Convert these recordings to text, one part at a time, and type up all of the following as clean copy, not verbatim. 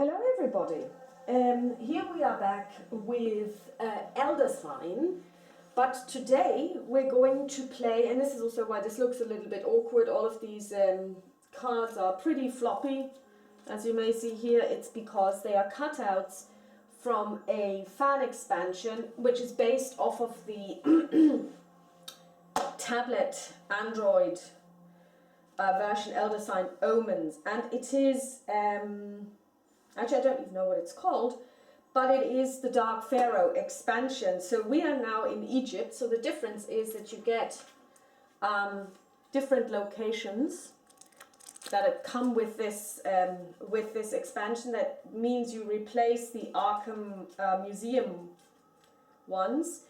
Hello everybody, here we are back with Elder Sign, but today we're going to play, and this is also why this looks a little bit awkward, all of these cards are pretty floppy, as you may see here. It's because they are cutouts from a fan expansion which is based off of the tablet Android version Elder Sign Omens, and it is actually, I don't even know what it's called, but it is the Dark Pharao expansion. So we are now in Egypt. So the difference is that you get different locations that come with this expansion. That means you replace the Arkham Museum ones.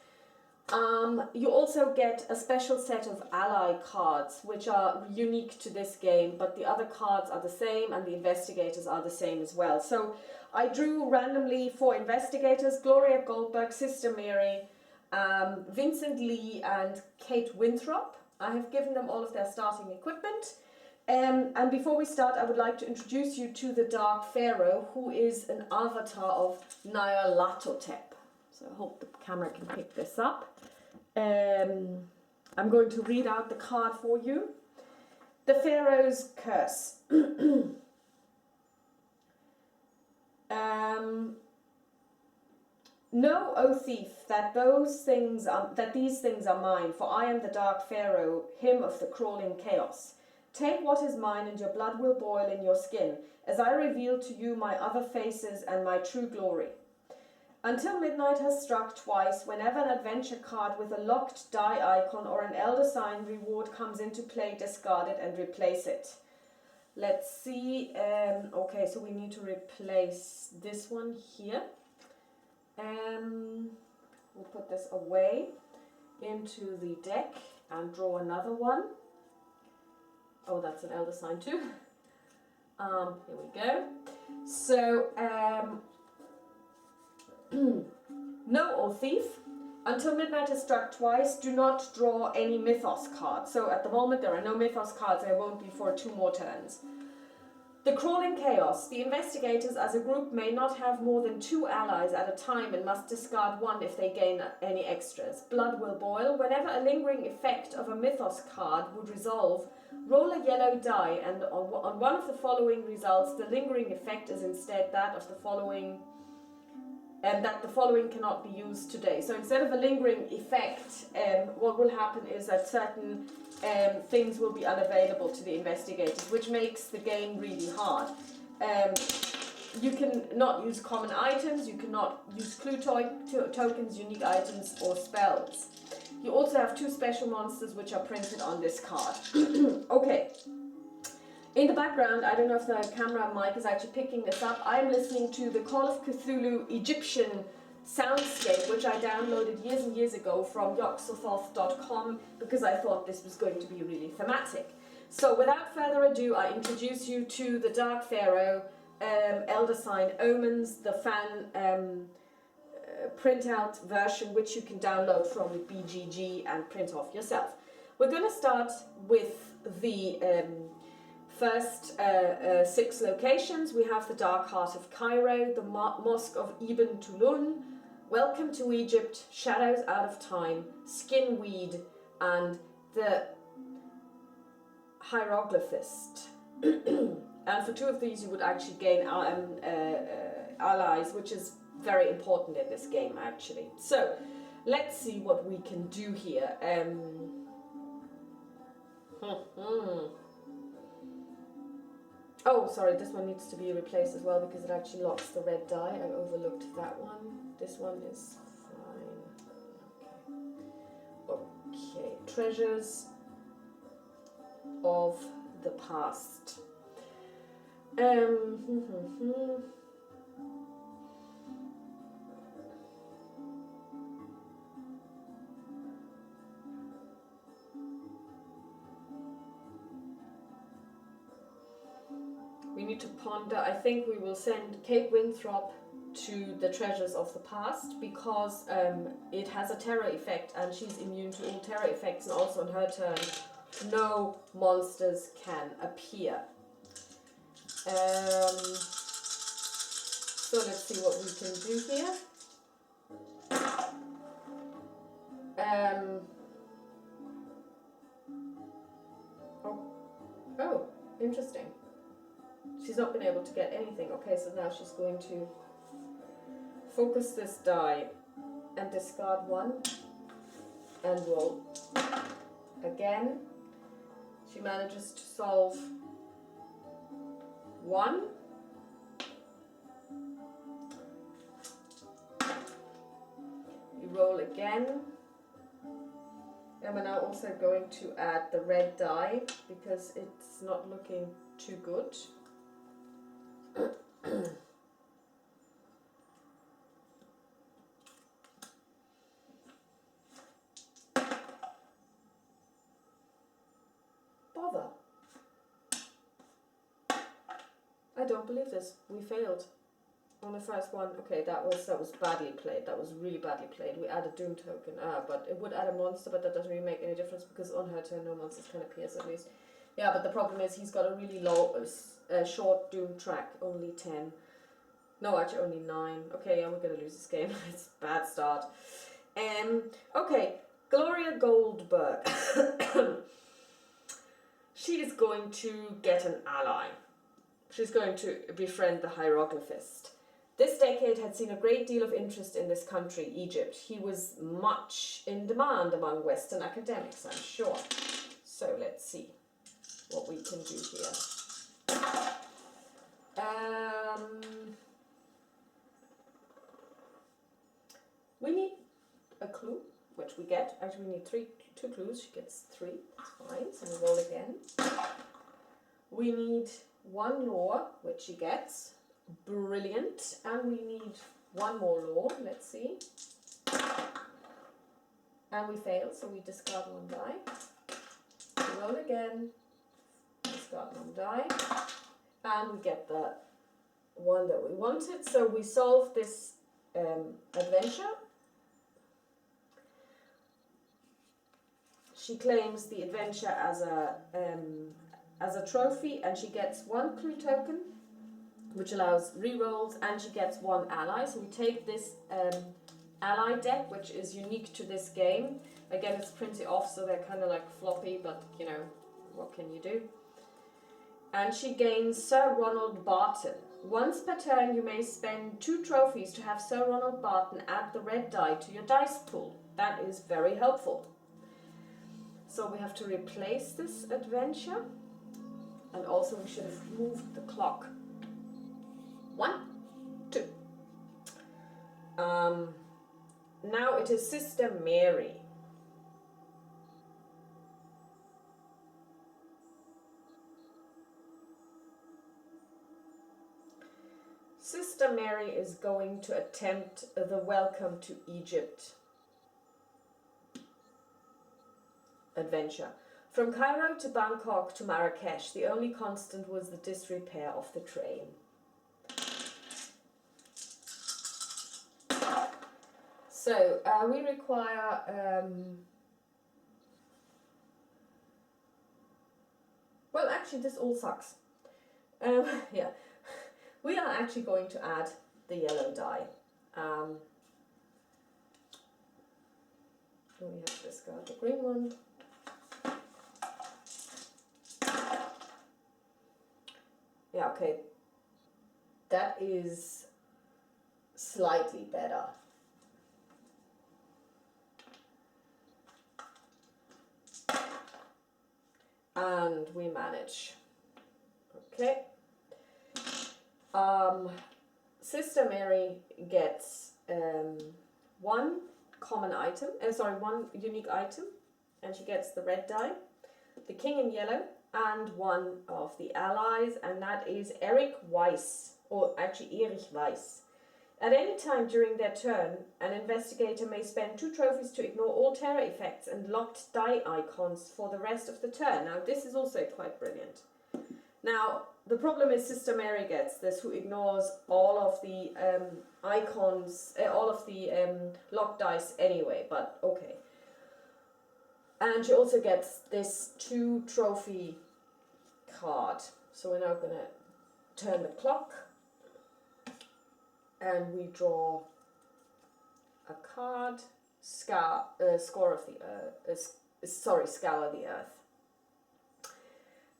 You also get a special set of ally cards which are unique to this game, but the other cards are the same and the investigators are the same as well. So I drew randomly 4 investigators: Gloria Goldberg, Sister Mary, Vincent Lee and Kate Winthrop. I have given them all of their starting equipment. And before we start, I would like to introduce you to the Dark Pharao, who is an avatar of Nyarlathotep. So I hope the camera can pick this up. I'm going to read out the card for you. The Pharaoh's Curse. Know, O thief, that these things are mine, for I am the Dark Pharao, him of the crawling chaos. Take what is mine, and your blood will boil in your skin, as I reveal to you my other faces and my true glory. Until midnight has struck twice, whenever an adventure card with a locked die icon or an Elder Sign reward comes into play, discard it and replace it. Let's see. Okay, so we need to replace this one here. We'll put this away into the deck and draw another one. Oh, that's an Elder Sign too. Here we go. So, know, O thief, until midnight has struck twice, do not draw any Mythos cards. So at the moment there are no Mythos cards, there won't be for 2 more turns. The Crawling Chaos. The investigators as a group may not have more than 2 allies at a time and must discard 1 if they gain any extras. Blood will boil. Whenever a lingering effect of a Mythos card would resolve, roll a yellow die, and on one of the following results, the lingering effect is instead that of the following, and that the following cannot be used today. So instead of a lingering effect, what will happen is that certain things will be unavailable to the investigators, which makes the game really hard. You can not use common items, you cannot use clue tokens, unique items or spells. You also have 2 special monsters which are printed on this card. Okay. In the background, I don't know if the camera mic is actually picking this up, I'm listening to the Call of Cthulhu Egyptian soundscape, which I downloaded years and years ago from yoxothoth.com because I thought this was going to be really thematic. So without further ado, I introduce you to the Dark Pharao Elder Sign Omens, the fan printout version, which you can download from BGG and print off yourself. We're going to start with the first 6 locations. We have the Dark Heart of Cairo, the Mosque of Ibn Tulun, Welcome to Egypt, Shadows Out of Time, Skinweed, and the Hieroglyphist. And for 2 of these you would actually gain allies, which is very important in this game actually. So let's see what we can do here. Oh, sorry, this one needs to be replaced as well because it actually locks the red die. I overlooked that one. This one is fine. Okay, Treasures of the Past. We need to ponder. I think we will send Kate Winthrop to the Treasures of the Past because it has a terror effect and she's immune to all terror effects, and also on her turn no monsters can appear. So let's see what we can do here. Oh, interesting. She's not been able to get anything. Okay, so now she's going to focus this die and discard one and roll again. She manages to solve one. You roll again. And we're now also going to add the red die because it's not looking too good. Bother. I don't believe this. We failed on the first one. Okay, that was badly played. That was really badly played. We add a doom token. But it would add a monster, but that doesn't really make any difference because on her turn no monsters can appear at least. Yeah, but the problem is he's got a really low, short doom track, only 10. No, actually only 9. Okay, yeah, we're gonna lose this game. It's a bad start. Okay, Gloria Goldberg. She is going to get an ally. She's going to befriend the hieroglyphist. This decade had seen a great deal of interest in this country, Egypt. He was much in demand among Western academics, I'm sure. So let's see what we can do here. We need a clue, which we get. Actually, we need 2 clues. She gets 3. That's fine. So we roll again. We need 1 lore, which she gets. Brilliant. And we need 1 more lore. Let's see. And we fail, so we discard 1 die. We roll again. Discard 1 die. And we get the one that we wanted. So we solve this adventure. She claims the adventure as a trophy, and she gets 1 clue token, which allows rerolls, and she gets 1 ally. So we take this ally deck, which is unique to this game. Again, it's printed off, so they're kind of like floppy, but you know, what can you do? And she gains Sir Ronald Barton. Once per turn, you may spend 2 trophies to have Sir Ronald Barton add the red die to your dice pool. That is very helpful. So we have to replace this adventure. And also we should have moved the clock. 1, 2. Now it is Sister Mary. Sister Mary is going to attempt the Welcome to Egypt adventure. From Cairo to Bangkok to Marrakesh, the only constant was the disrepair of the train. So we require, well actually this all sucks. Yeah, we are actually going to add the yellow die. We have to discard the green one. Yeah, okay, that is slightly better. And we manage. Okay. Sister Mary gets 1 common item, 1 unique item, and she gets the red die, the king in yellow, and 1 of the allies, and that is Eric Weiss, or actually Erich Weiss. At any time during their turn, an investigator may spend 2 trophies to ignore all terror effects and locked die icons for the rest of the turn. Now this is also quite brilliant. Now the problem is Sister Mary gets this, who ignores all of the icons, all of the locked dice anyway, but okay. And she also gets this 2 trophy card. So we're now going to turn the clock. And we draw a card, scour of the earth, scour the earth.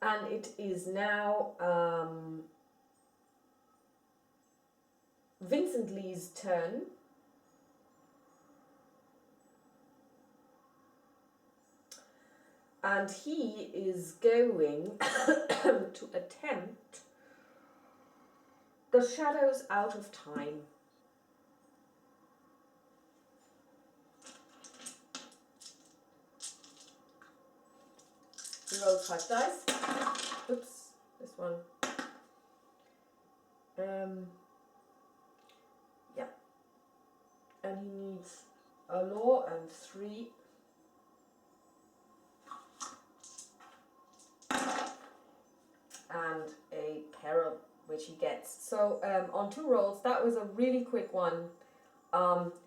And it is now Vincent Lee's turn. And he is going to attempt the Shadows Out of Time. He rolls 5 dice. Oops, this one. Yeah. And he needs a law and 3. And a peril, which he gets. So on 2 rolls, that was a really quick one.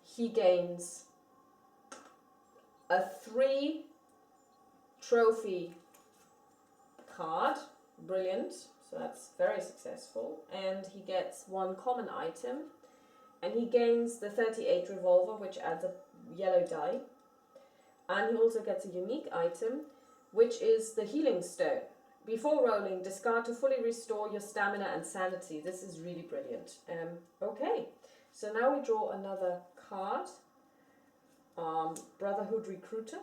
He gains a 3 trophy card. Brilliant. So that's very successful. And he gets 1 common item. And he gains the 38 revolver, which adds a yellow die. And he also gets a unique item, which is the healing stone. Before rolling, discard to fully restore your stamina and sanity. This is really brilliant. Okay, so now we draw another card, Brotherhood Recruiter,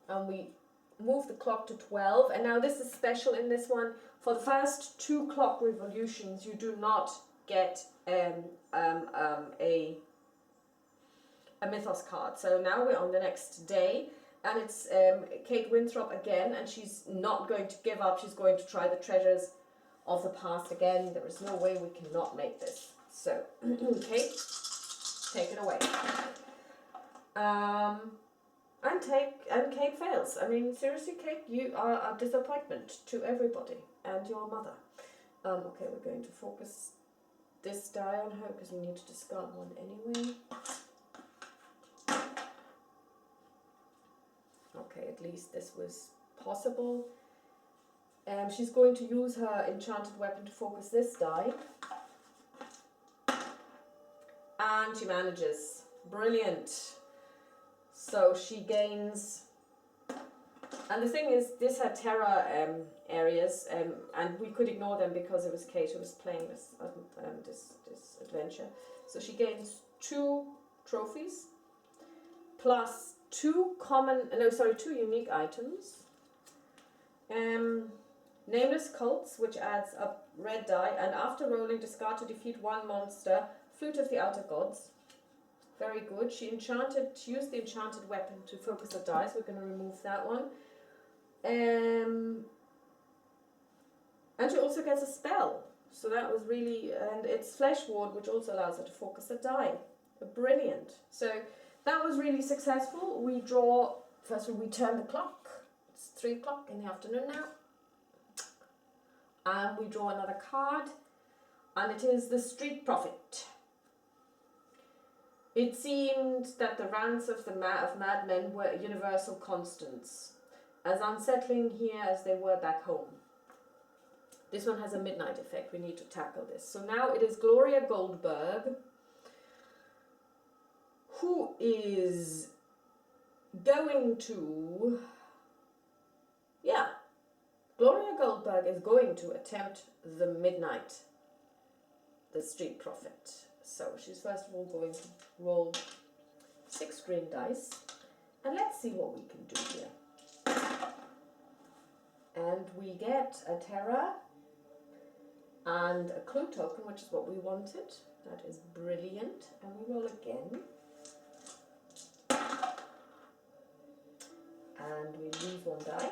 and we move the clock to 12. And now this is special in this one. For the first 2 clock revolutions, you do not get a Mythos card. So now we're on the next day. And it's Kate Winthrop again, and she's not going to give up. She's going to try the treasures of the past again. There is no way we cannot make this. So, Kate, take it away. And Kate fails. I mean, seriously, Kate, you are a disappointment to everybody and your mother. Okay, we're going to focus this die on her because we need to discard 1 anyway. Okay, at least this was possible. She's going to use her enchanted weapon to focus this die. And she manages. Brilliant. So she gains... And the thing is, this had terror areas, and we could ignore them because it was Kate who was playing this adventure. So she gains 2 trophies, plus 2 unique items. Nameless Cults, which adds a red die, and after rolling, discard to defeat 1 monster, Flute of the Outer Gods. Very good. She used the enchanted weapon to focus the dice. We're going to remove that one. And she also gets a spell. So that was really, and it's Flesh Ward, which also allows her to focus a die. Brilliant. So that was really successful. We draw, first we turn the clock. It's 3 o'clock in the afternoon now. And we draw another card. And it is the Street Prophet. It seemed that the rants of madmen were universal constants, as unsettling here as they were back home. This one has a midnight effect. We need to tackle this. So now it is Gloria Goldberg, who is going to... Gloria Goldberg is going to attempt the midnight, the Street Prophet. So she's first of all going to roll 6 green dice, and let's see what we can do here. And we get a terror and a clue token, which is what we wanted. That is brilliant. And we roll again. And we lose 1 die.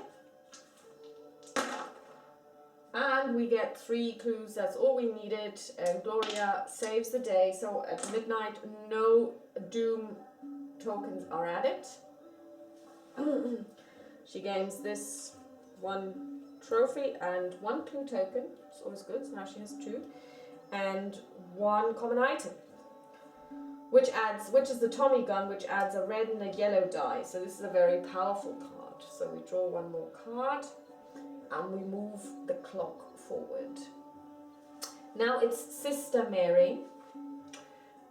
And we get 3 clues. That's all we needed. Gloria saves the day. So at midnight, no doom tokens are added. She gains this 1 trophy and 1 clue token. It's always good. So now she has 2. And 1 common item, which is the Tommy gun, which adds a red and a yellow die. So this is a very powerful card. So we draw 1 more card. And we move the clock forward. Now it's Sister Mary,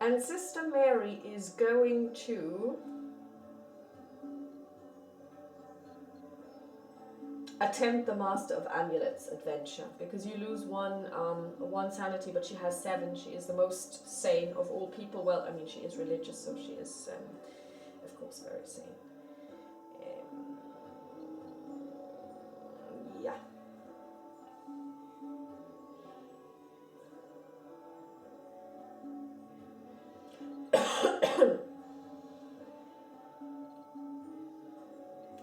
And Sister Mary is going to attempt the Master of Amulets adventure, because you lose one sanity, but she has 7. She is the most sane of all people. Well, I mean, she is religious, so she is, of course, very sane. Yeah.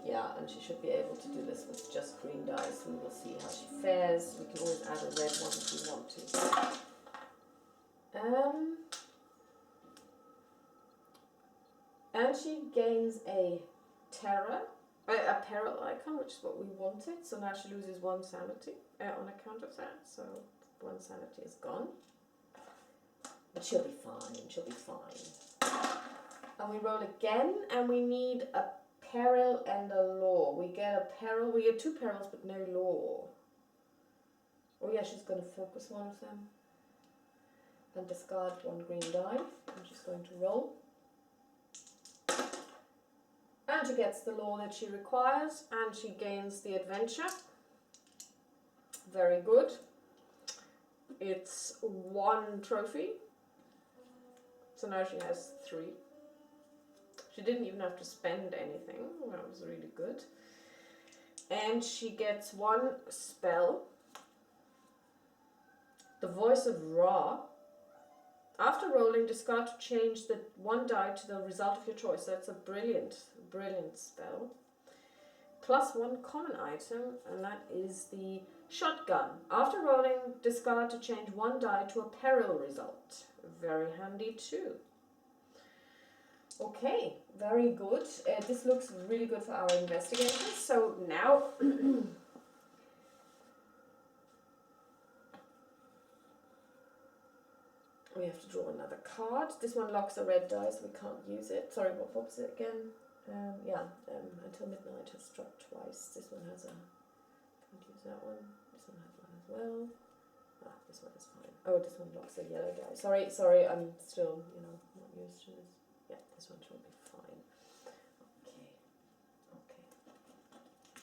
Yeah, and she should be able to do this with just green dice. We will see how she fares. We can always add a red one if we want to. And she gains a peril icon, which is what we wanted. So now she loses 1 sanity on account of that. So 1 sanity is gone. But she'll be fine. She'll be fine. And we roll again, and we need a peril and a law. We get a peril. We get 2 perils, but no law. Oh yeah, she's going to focus one of them. And discard 1 green die. I'm just going to roll. And she gets the law that she requires, and she gains the adventure. Very good. It's 1 trophy. So now she has 3. She didn't even have to spend anything. That was really good. And she gets 1 spell. The Voice of Ra. After rolling, discard to change the 1 die to the result of your choice. That's a brilliant spell. Plus 1 common item, and that is the shotgun. After rolling, discard to change 1 die to a peril result. Very handy too. Okay, very good. This looks really good for our investigators. So now we have to draw another card. This one locks a red die, so we can't use it. Sorry, what was it again? Until midnight has struck twice. This one has a... Can't use that one. This one has one as well. Ah, this one is fine. Oh, this one locks a yellow die. Sorry, I'm still, not used to this. Yeah, this one should be fine. Okay.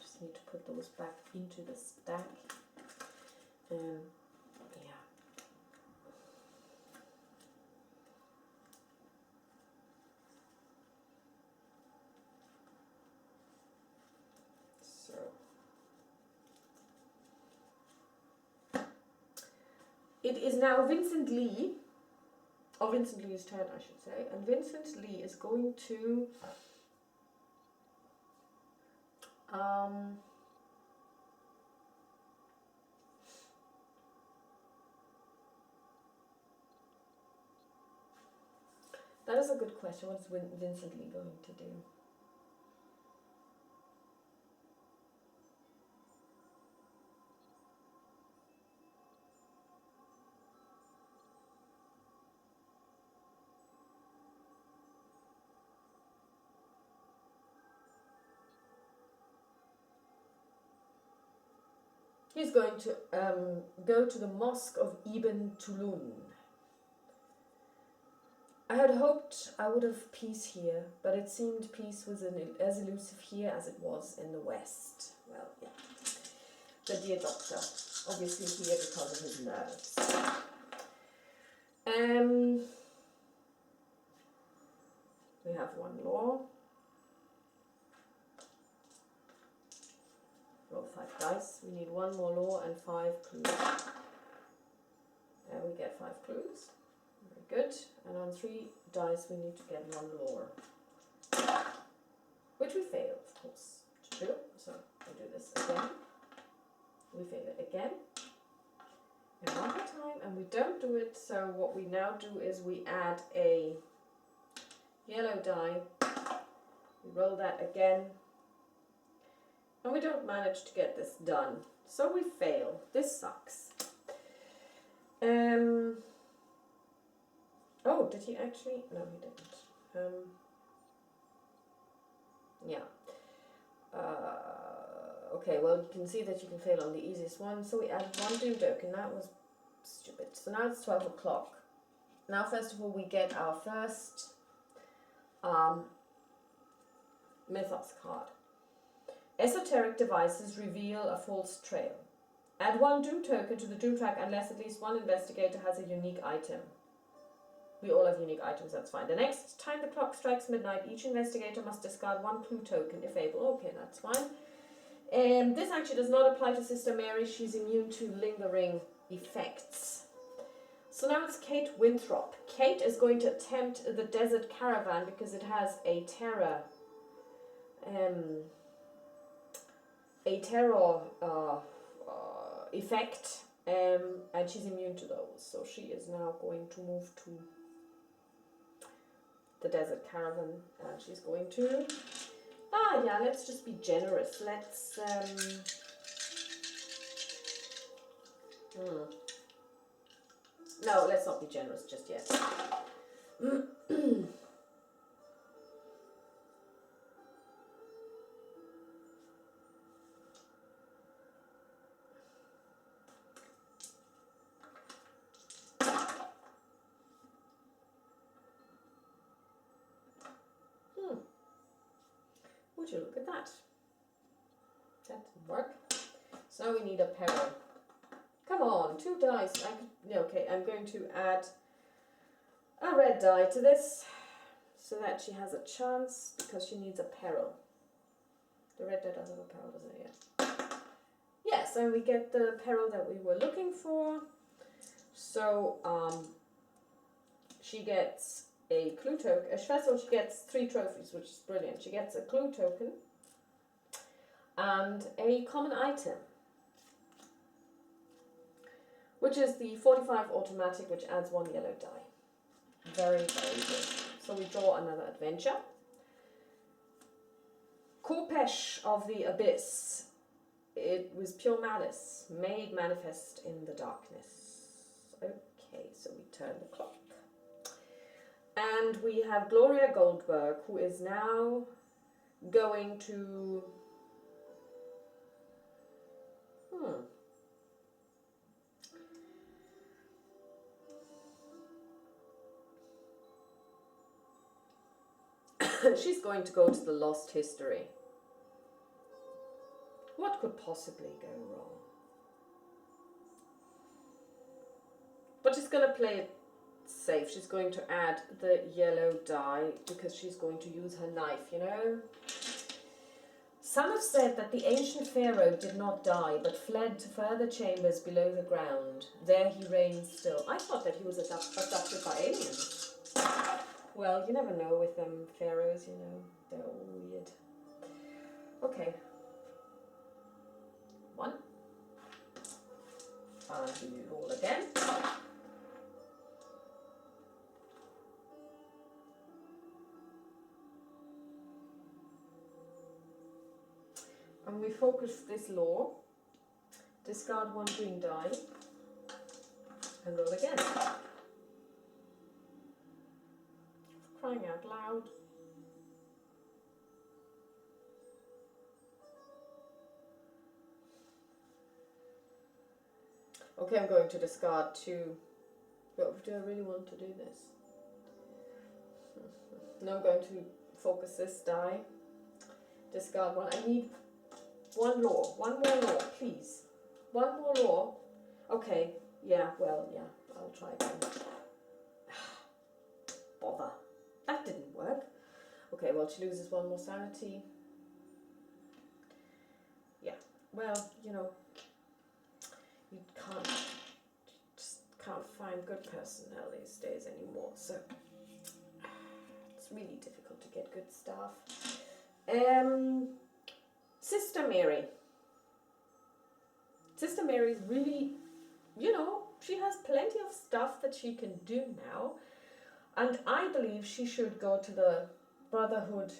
Just need to put those back into the stack. Yeah. It is now Vincent Lee's turn, I should say, and Vincent Lee is going to that is a good question. What is Vincent Lee going to do? He's going to go to the Mosque of Ibn Tulun. I had hoped I would have peace here, but it seemed peace was as elusive here as it was in the West. Well, yeah. The dear doctor, obviously here because of his nerves. We have 1 law. Roll 5 dice. We need 1 more law and 5 clues. And we get 5 clues. Very good. And on 3 dice we need to get 1 law. Which we fail, of course, to do. So we do this again. We fail it again. And 1 more time. And we don't do it. So what we now do is we add a yellow die. We roll that again. And we don't manage to get this done. So we fail. This sucks. Oh, did he actually? No, he didn't. Yeah. Okay, well, you can see that you can fail on the easiest one. So we added 1 doom token. That was stupid. So now it's 12 o'clock. Now, first of all, we get our first mythos card. Esoteric devices reveal a false trail. Add 1 doom token to the doom track unless at least one investigator has a unique item. We all have unique items, that's fine. The next time the clock strikes midnight, each investigator must discard 1 clue token if able. Okay, that's fine. This actually does not apply to Sister Mary. She's immune to lingering effects. So now it's Kate Winthrop. Kate is going to attempt the desert caravan because it has a terror effect, and she's immune to those. So she is now going to move to the desert caravan, and she's going to let's just be generous. Let's no, let's not be generous just yet. Would you look at that? That didn't work. So we need a peril. Come on, 2 dice. Okay, I'm going to add a red die to this so that she has a chance because she needs a peril. The red die doesn't have a peril, doesn't it? Yeah. Yes, and we get the peril that we were looking for. So she gets a clue token. First of all, she gets 3 trophies, which is brilliant. She gets a clue token and a common item, which is the 45 automatic, which adds 1 yellow die. Very, very good. So we draw another adventure. Korpesh of the Abyss. It was pure malice, made manifest in the darkness. Okay, so we turn the clock. And we have Gloria Goldberg, who is now going to... She's going to go to the lost history. What could possibly go wrong? But she's going to play it safe. She's going to add the yellow die because she's going to use her knife, you know. Some have said that the ancient pharaoh did not die but fled to further chambers below the ground. There he reigns still. I thought that he was abducted by aliens. Well, you never know with them pharaohs, you know. They're all weird. Okay. 1. And we roll again. And we focus this law, discard 1 green die, and roll again. Crying out loud. Okay, I'm going to discard 2. But do I really want to do this? Now I'm going to focus this die, discard 1. I need 1 law, 1 more law, please. 1 more law. Okay, yeah, well, yeah, I'll try again. Bother. That didn't work. Okay, well, she loses 1 more sanity. Yeah, well, you know, you just can't find good personnel these days anymore, so it's really difficult to get good staff. Sister Mary. Sister Mary's really, you know, she has plenty of stuff that she can do now. And I believe she should go to the Brotherhood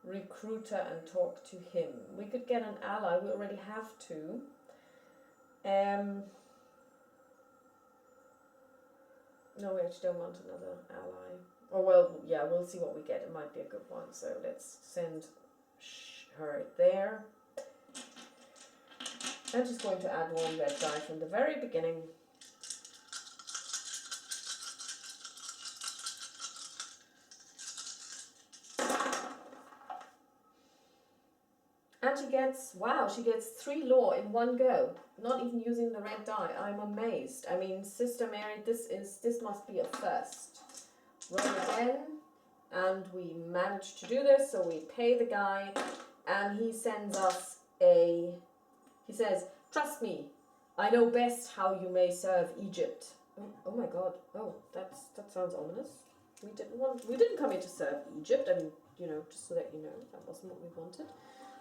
recruiter and talk to him. We could get an ally. We already have 2. No, we actually don't want another ally. Oh, well, yeah, we'll see what we get. It might be a good one. So let's send her there. I'm just going to add 1 red die from the very beginning. And she gets, wow, she gets 3 lore in one go. Not even using the red die. I'm amazed. I mean, Sister Mary, this must be a first. Roll again. And we managed to do this, so we pay the guy, and he sends us he says, trust me, I know best how you may serve Egypt. Oh my god, oh, that sounds ominous. We didn't come here to serve Egypt, I mean, you know, just so that you know, that wasn't what we wanted.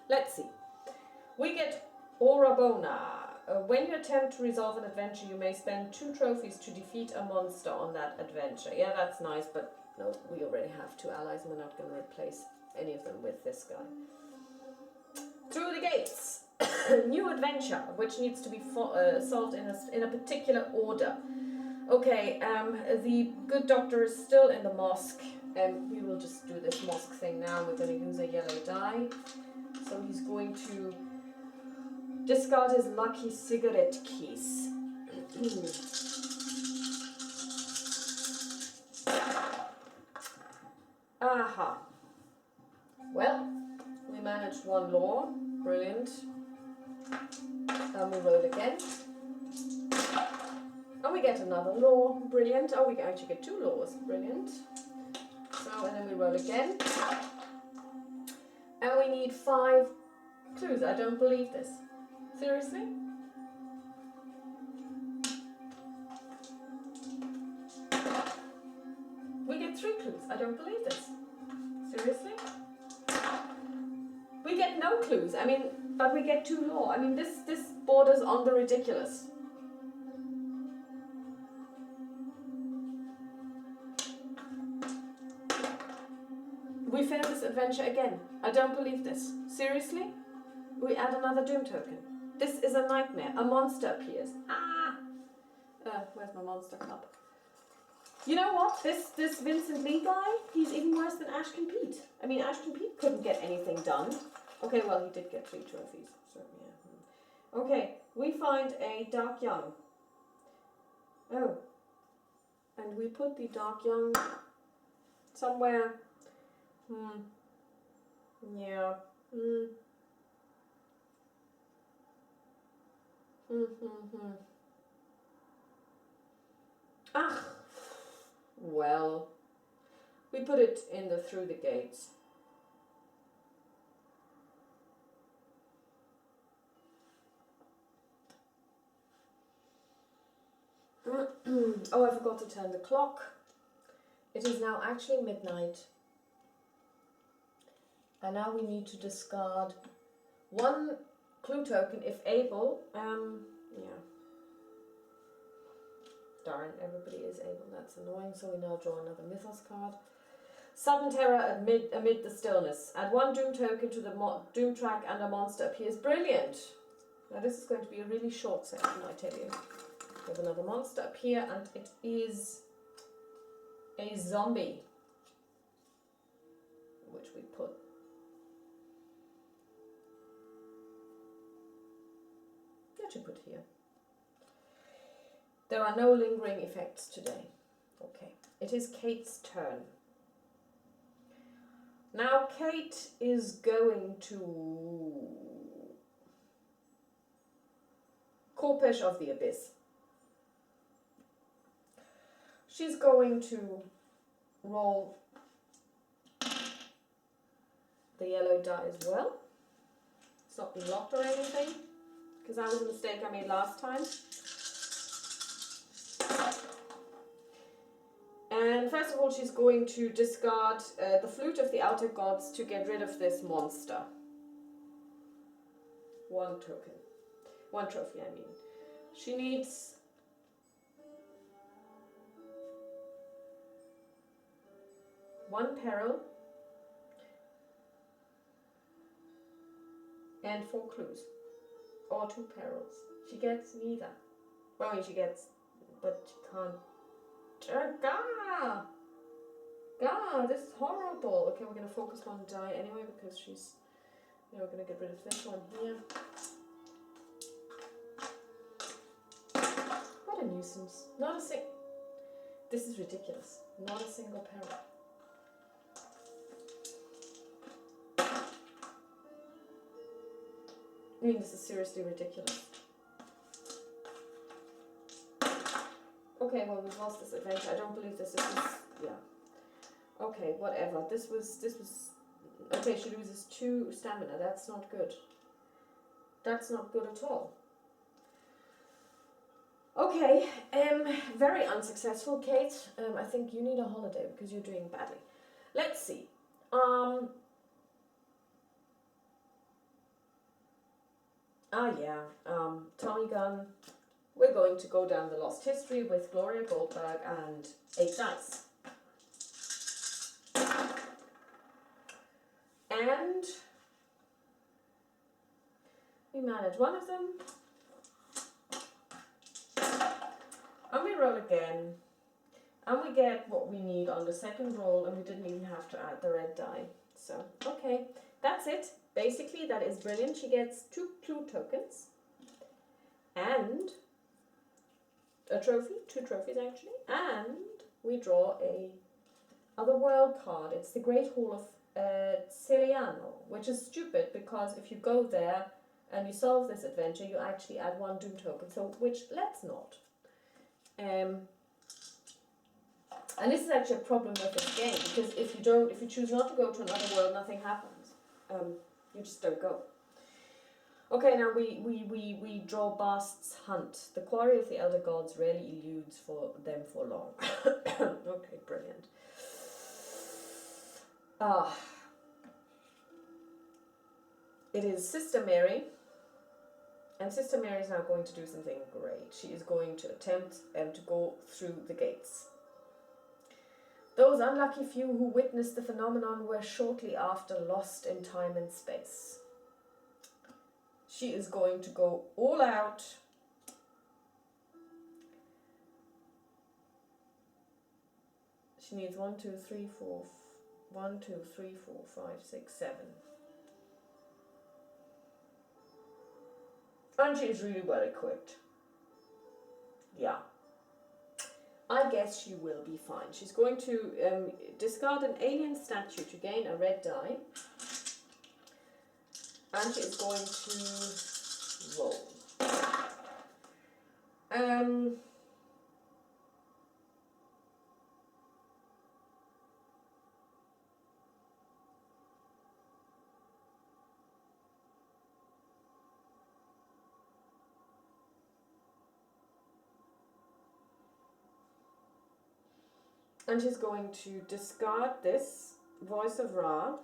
Let's see. We get Orabona. When you attempt to resolve an adventure, you may spend 2 trophies to defeat a monster on that adventure. Yeah, that's nice, but no, we already have 2 allies and we're not going to replace any of them with this guy. Through the gates. New adventure, which needs to be solved in a particular order. Okay, the good doctor is still in the mosque, and we will just do this mosque thing now. We're going to use a yellow die. So he's going to discard his lucky cigarette case. Aha. Well, we managed 1 lore. Brilliant. And we roll again. And we get another lore. Brilliant. Oh, we actually get 2 lores. Brilliant. So, and then we roll again. And we need 5 clues. I don't believe this. Seriously? We get 3 clues. I don't believe this. Seriously? We get no clues. I mean, but we get 2 lore. I mean, this borders on the ridiculous. We failed this adventure again. I don't believe this. Seriously? We add another doom token. This is a nightmare. A monster appears. Ah! Where's my monster cup? You know what? This Vincent Lee guy, he's even worse than Ashton Pete. I mean, Ashton Pete couldn't get anything done. Okay, well, he did get 3 trophies. So, yeah. Okay, we find a Dark Young. Oh. And we put the Dark Young somewhere. Yeah. Ah. Well. We put it in the through the gates. Oh, I forgot to turn the clock. It is now actually midnight. And now we need to discard 1 clue token if able. Yeah. Darn, everybody is able. That's annoying. So we now draw another Mythos card. Sudden terror amid the stillness. Add 1 doom token to the doom track and a monster appears. Brilliant. Now this is going to be a really short session, I tell you. We have another monster appear, and it is a zombie, which we put. That should put here. There are no lingering effects today. Okay, it is Kate's turn. Now Kate is going to Korpesh of the Abyss. She's going to roll the yellow die as well. It's not been locked or anything, because that was a mistake I made last time. And first of all, she's going to discard the Flute of the Outer Gods to get rid of this monster. 1 token. 1 trophy, I mean. She needs 1 peril and 4 clues. Or 2 perils. She gets neither. Well, I mean, she gets, but she can't. Gah, this is horrible. Okay, we're going to focus 1 die anyway because she's, you know, we're going to get rid of this one here. What a nuisance. Not a this is ridiculous. Not a single peril. I mean, this is seriously ridiculous. Okay, well, we've lost this adventure. I don't believe this is, yeah. Okay, whatever. This was, okay, she loses 2 stamina. That's not good. That's not good at all. Okay, very unsuccessful, Kate. I think you need a holiday because you're doing badly. Let's see. Tommy Gunn. We're going to go down the lost history with Gloria Goldberg and 8 dice. And we manage one of them. And we roll again. And we get what we need on the second roll, and we didn't even have to add the red die. So, okay, that's it. Basically, that is brilliant. She gets 2 clue tokens. And a trophy, 2 trophies actually, and we draw a otherworld card. It's the Great Hall of Celiano, which is stupid because if you go there and you solve this adventure, you actually add 1 doom token. So, which let's not. And this is actually a problem with this game because if you choose not to go to another world, nothing happens. You just don't go. Okay, now we draw Bast's Hunt. The quarry of the elder gods rarely eludes them for long. Okay, brilliant. It is Sister Mary. And Sister Mary is now going to do something great. She is going to attempt to go through the gates. Those unlucky few who witnessed the phenomenon were shortly after lost in time and space. She is going to go all out. She needs 1, 2, 3, 4, 1, 2, 3, 4, 5, 6, 7. And she is really well equipped. Yeah. I guess she will be fine. She's going to discard an alien statue to gain a red die. And she is going to roll. And she's going to discard this Voice of Ra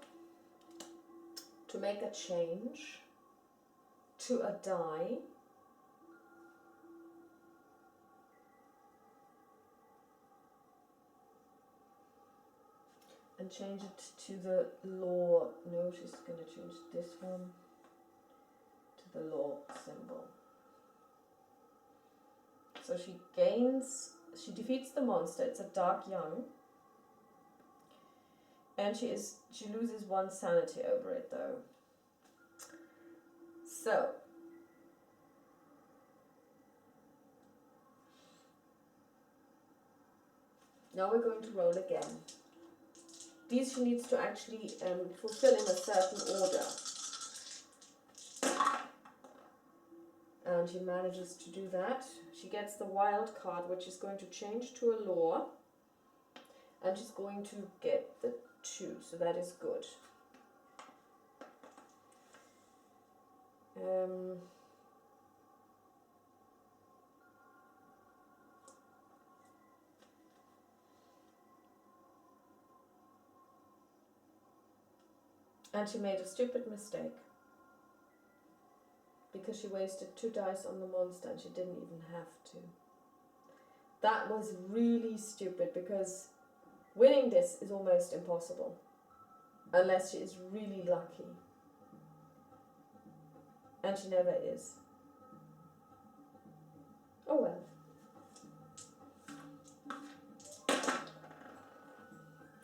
to make a change to a die. And change it to the law. No, she's going to change this one to the law symbol. So she defeats the monster. It's a Dark Young. And she loses 1 sanity over it though. So now we're going to roll again. These she needs to actually fulfill in a certain order. And she manages to do that. She gets the wild card, which is going to change to a law. And she's going to get the 2, so that is good. And she made a stupid mistake. Because she wasted 2 dice on the monster and she didn't even have to. That was really stupid because winning this is almost impossible. Unless she is really lucky. And she never is. Oh well.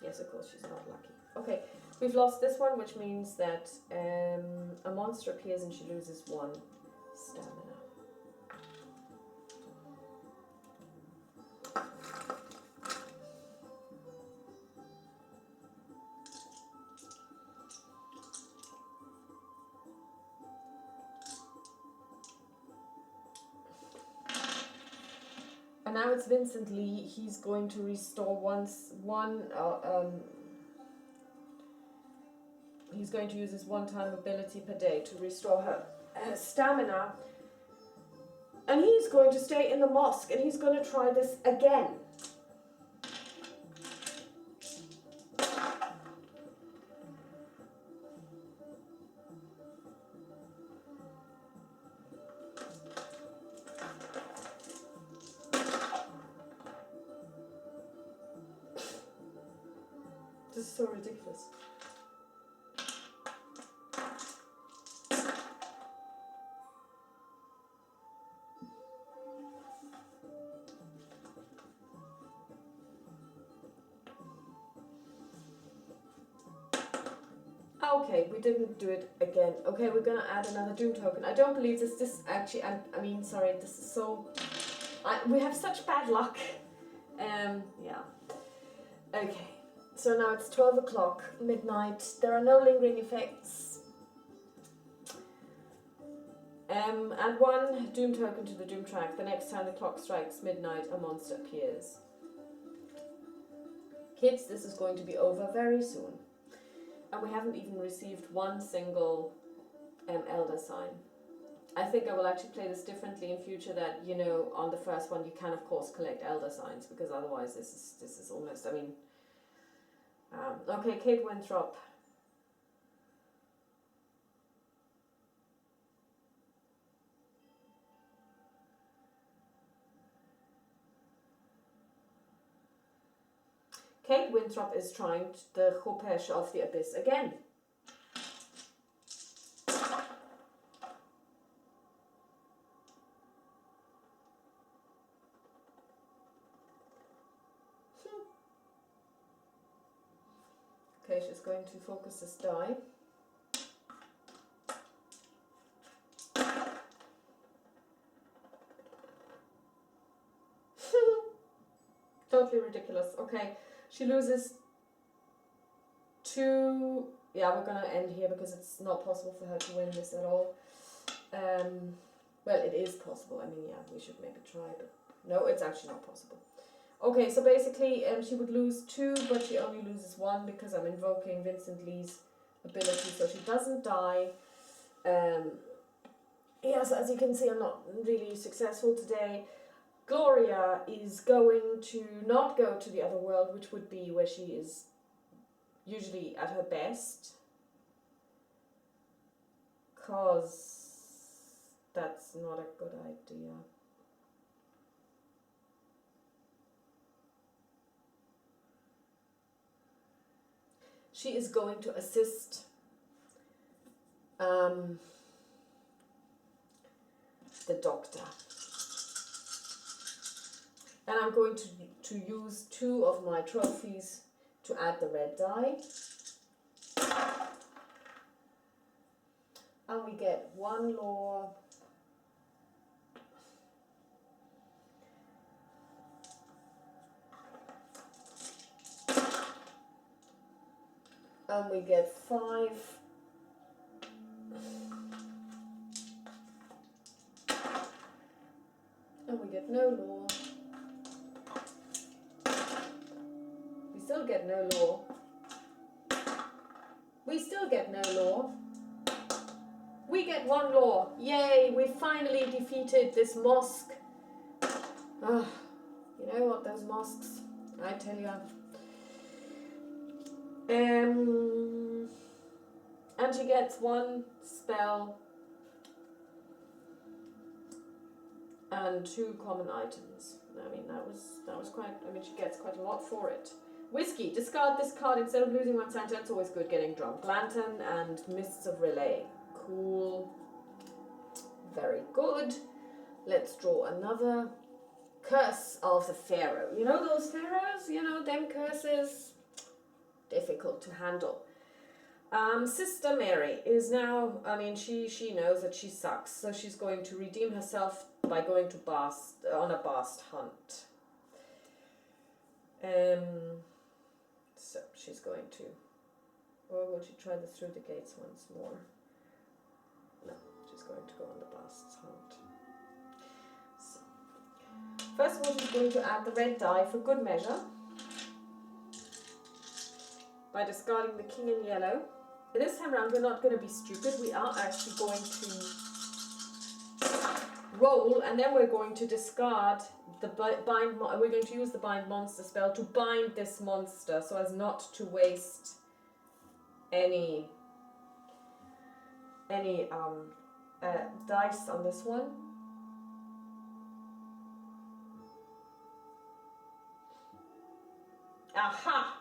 Yes, of course she's not lucky. Okay, we've lost this one, which means that a monster appears and she loses 1 stamina. And now it's Vincent Lee. He's going to restore he's going to use his one-time ability per day to restore her stamina. And he's going to stay in the mosque, and he's going to try this again. This is so ridiculous. Okay, we didn't do it again. Okay, we're gonna add another doom token. I don't believe this actually, I mean, sorry, this is so, we have such bad luck. Yeah. Okay, so now it's 12 o'clock, midnight. There are no lingering effects. Add one doom token to the doom track. The next time the clock strikes midnight, a monster appears. Kids, this is going to be over very soon. And we haven't even received one single elder sign. I think I will actually play this differently in future, that, you know, on the first one you can of course collect elder signs, because otherwise this is almost, I mean, okay, Kate Winthrop. Kate Winthrop is trying the Chopesh of the Abyss again. Okay, she's going to focus this die. Totally ridiculous. Okay, she loses 2. Yeah, we're gonna end here because it's not possible for her to win this at all. Well, it is possible. I mean, yeah, we should maybe try, but no, it's actually not possible. Okay, so basically, she would lose 2, but she only loses 1 because I'm invoking Vincent Lee's ability, so she doesn't die. Yes, as you can see, I'm not really successful today. Gloria is going to not go to the other world, which would be where she is usually at her best, because that's not a good idea. She is going to assist the doctor. And I'm going to use 2 of my trophies to add the red die. And we get 1 lore. And we get 5. And we get no lore. We still get no lore. We still get no lore. We get 1 lore. Yay, we finally defeated this mosque. Ah, you know what, those mosques, I tell you. And she gets 1 spell and 2 common items. I mean, that was quite, I mean, she gets quite a lot for it. Whiskey, discard this card instead of losing 1 Santa. It's always good getting drunk. Lantern and Mists of Relay. Cool. Very good. Let's draw another. Curse of the Pharaoh. You know those pharaohs? You know, them curses. Difficult to handle. Sister Mary is now, I mean, she knows that she sucks, so she's going to redeem herself by going to on a bast hunt. So she's going to, or will she try the through the gates once more? No, she's going to go on the bast hunt. So, First of all, she's going to add the red die for good measure by discarding the king in yellow. This time around, we're not going to be stupid. We are actually going to roll, and then we're going to discard the bind. We're going to use the bind monster spell to bind this monster, so as not to waste any dice on this one. Aha!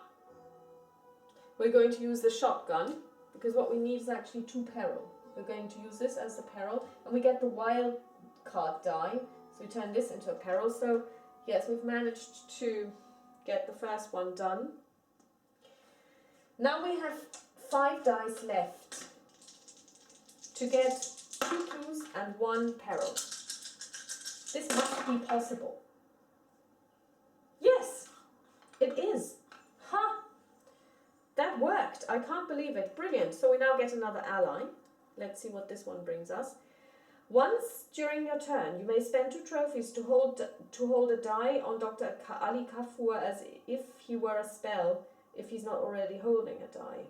We're going to use the shotgun, because what we need is actually 2 peril. We're going to use this as the peril, and we get the wild card die, so we turn this into a peril. So yes, we've managed to get the first one done. Now we have 5 dice left to get 2 clues and 1 peril. This must be possible. Yes, it is. Ha! That worked. I can't believe it. Brilliant. So we now get another ally. Let's see what this one brings us. Once during your turn, you may spend 2 trophies to hold a die on Dr. Ali Kafur as if he were a spell, if he's not already holding a die.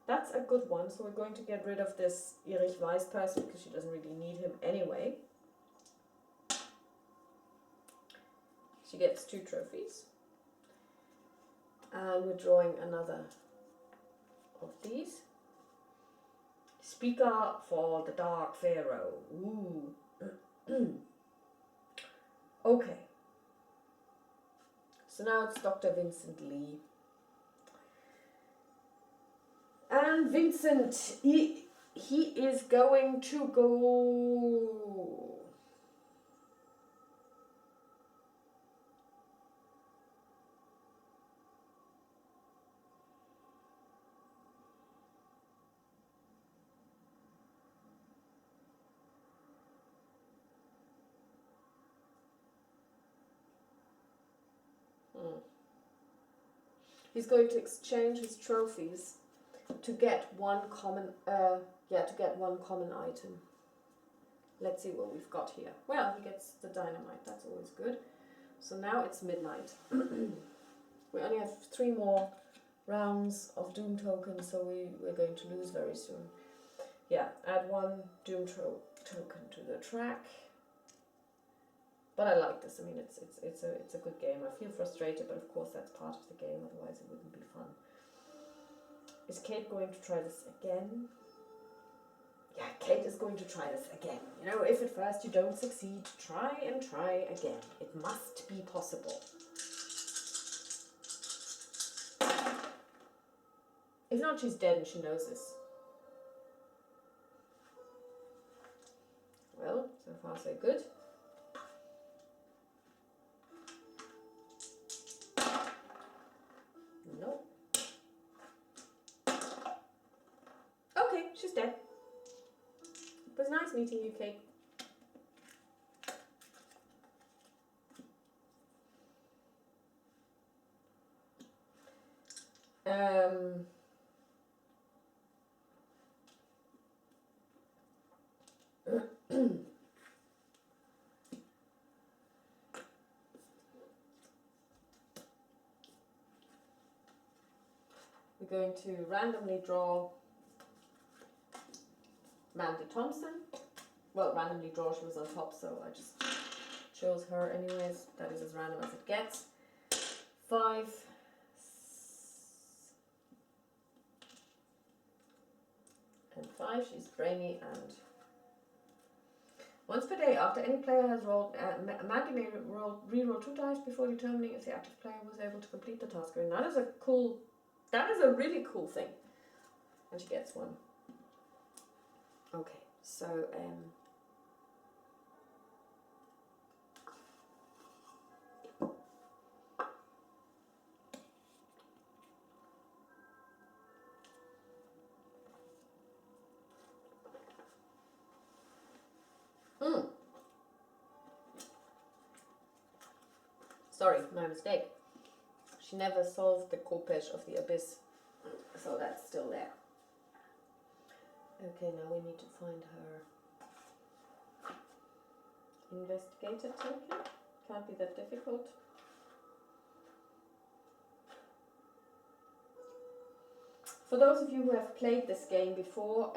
That's a good one, so we're going to get rid of this Erich Weiss person because she doesn't really need him anyway. She gets 2 trophies. And we're drawing another of these. Speaker for the Dark Pharao. Ooh. Okay. So now it's Dr. Vincent Lee. And Vincent, he is going to go... He's going to exchange his trophies to get one common item. Let's see what we've got here. Well, he gets the dynamite. That's always good. So now it's midnight. We only have 3 more rounds of Doom tokens, so we're going to lose very soon. Yeah, add 1 Doom token to the track. But I like this. I mean, it's a good game. I feel frustrated, but of course that's part of the game. Otherwise, it wouldn't be fun. Is Kate going to try this again? Yeah, Kate is going to try this again. You know, if at first you don't succeed, try and try again. It must be possible. If not, she's dead and she knows this. Well, so far so good. Nope. Okay, she's dead. It was nice meeting you, Kate. We're going to randomly draw Mandy Thompson. Well, randomly draw, she was on top, so I just chose her anyways. That is as random as it gets. 5. And 5, she's brainy, and once per day, after any player has rolled, Mandy may re-roll 2 dice before determining if the active player was able to complete the task. And that is a really cool thing. And she gets 1. Okay, so sorry, my mistake. She never solved the Kopech of the Abyss, so that's still there. Okay, now we need to find her investigator token. can't be that difficult. For those of you who have played this game before,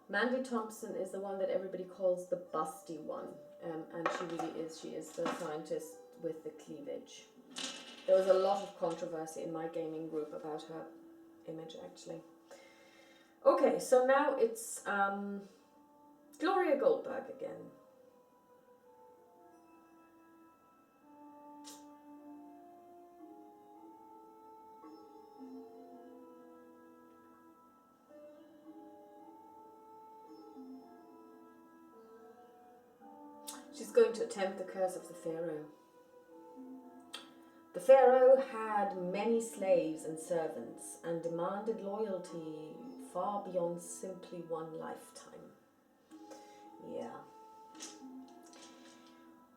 Mandy Thompson is the one that everybody calls the busty one, and she really is. She is the scientist with the cleavage. There was a lot of controversy in my gaming group about her image, actually. Okay, so now it's Gloria Goldberg again. She's going to attempt the curse of the Pharaoh. The Pharaoh had many slaves and servants and demanded loyalty far beyond simply one lifetime. Yeah.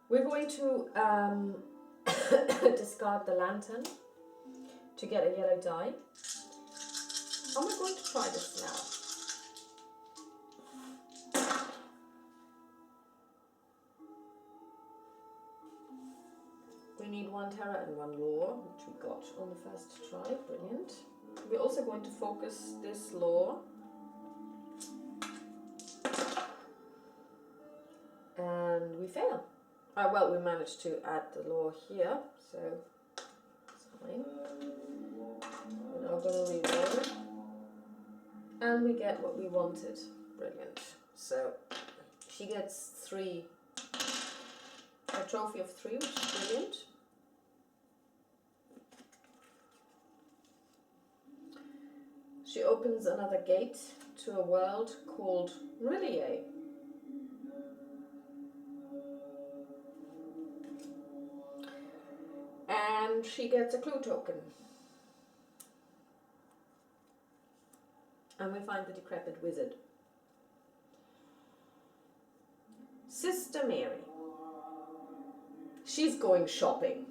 We're going to discard the lantern to get a yellow die. And we're going to try this now. We need 1 terror and 1 lore, which we got on the first try. Brilliant. We're also going to focus this lore. And we fail. Well, we managed to add the lore here, so it's fine. We're now going to reroll. And we get what we wanted. Brilliant. So she gets a trophy of 3, which is brilliant. She opens another gate to a world called Rillier. And she gets a clue token. And we find the decrepit wizard. Sister Mary. She's going shopping.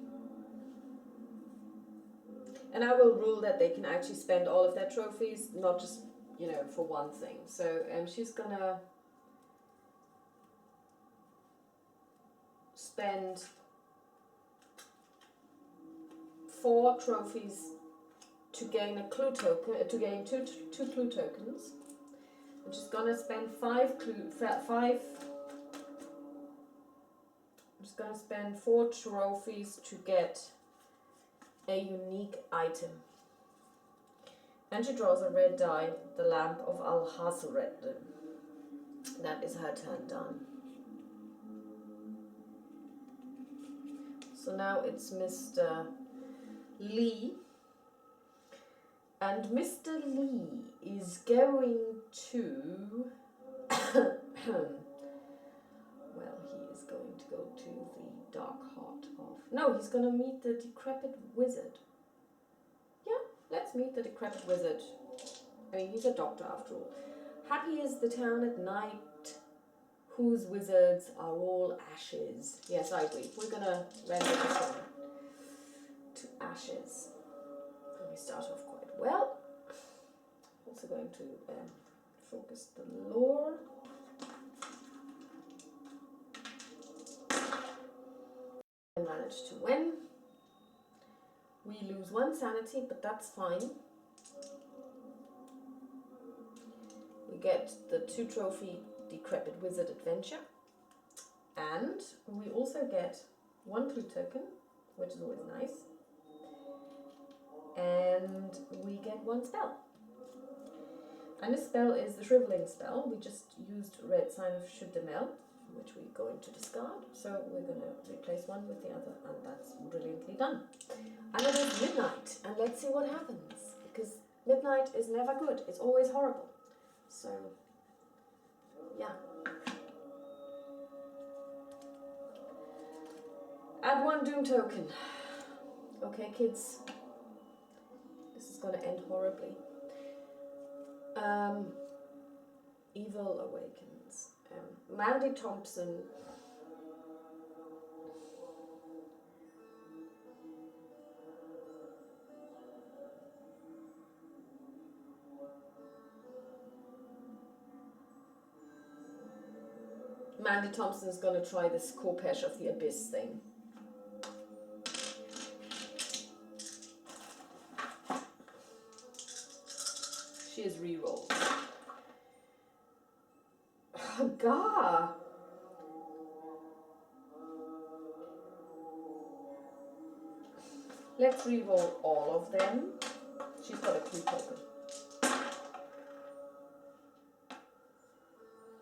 And I will rule that they can actually spend all of their trophies, not just, for one thing. So she's gonna spend 4 trophies to gain a clue token, to gain two clue tokens. And she's gonna spend 5 I'm just gonna spend 4 trophies to get a unique item. And she draws a red die, the Lamp of Al-Hasret. That is her turn done. So now it's Mr. Lee. And Mr. Lee is going to... well, he is going to go to the Dark Heart of... No, he's going to meet the decrepit wizard. Yeah, let's meet the decrepit wizard. I mean, he's a doctor after all. Happy is the town at night, whose wizards are all ashes. Yes, I agree. We're going to render this one to ashes. And we start off quite well. Also going to focus the lore. And manage to win. We lose 1 sanity, but that's fine. We get the 2 trophy Decrepit Wizard Adventure. And we also get 1 clue token, which is always nice. And we get 1 spell. And this spell is the Shriveling spell. We just used Red Sign of Shudemel, which we're going to discard. So we're going to replace one with the other, and that's brilliantly done. And it is midnight, and let's see what happens. Because midnight is never good. It's always horrible. So, yeah. Add 1 doom token. Okay, kids. This is going to end horribly. Evil Awakens. Mandy Thompson. Mandy Thompson is going to try this Khopesh of the Abyss thing. She is re-rolled. Gah! Let's re-roll all of them. She's got a clue token.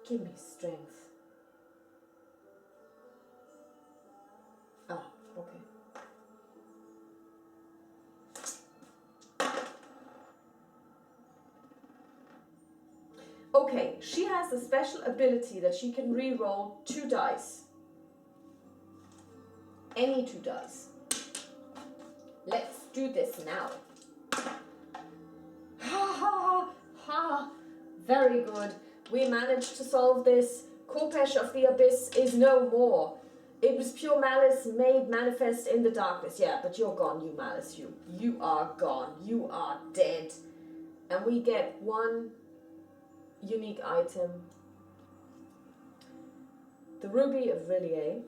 Give me strength. Ah, okay. Okay, she has a special ability that she can re-roll 2 dice. Any 2 dice. Let's do this now. Ha ha ha! Very good. We managed to solve this. Khopesh of the Abyss is no more. It was pure malice made manifest in the darkness. Yeah, but you're gone, you malice. You are gone. You are dead. And we get 1 unique item. The Ruby of Villiers.